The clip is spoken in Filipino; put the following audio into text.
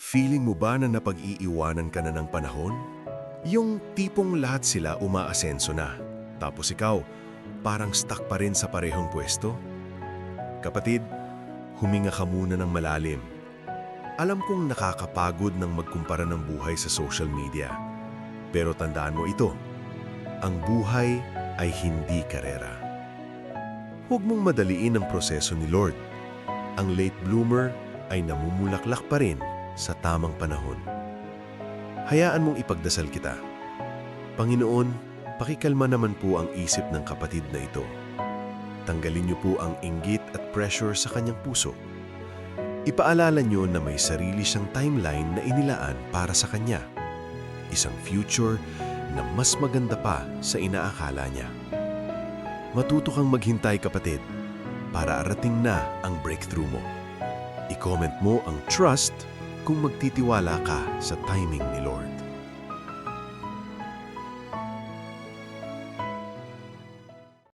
Feeling mo ba na napag-iiwanan ka na ng panahon? Yung tipong lahat sila umaasenso na, tapos ikaw, parang stuck pa rin sa parehong pwesto? Kapatid, huminga ka muna ng malalim. Alam kong nakakapagod ng magkumpara ng buhay sa social media. Pero tandaan mo ito, ang buhay ay hindi karera. Huwag mong madaliin ang proseso ni Lord. Ang late bloomer ay namumulaklak pa rin sa tamang panahon. Hayaan mong ipagdasal kita. Panginoon, pakikalma naman po ang isip ng kapatid na ito. Tanggalin niyo po ang inggit at pressure sa kanyang puso. Ipaalala niyo na may sarili siyang timeline na inilaan para sa kanya. Isang future na mas maganda pa sa inaakala niya. Matuto kang maghintay, kapatid, para arating na ang breakthrough mo. I-comment mo ang trust kung magtitiwala ka sa timing ni Lord.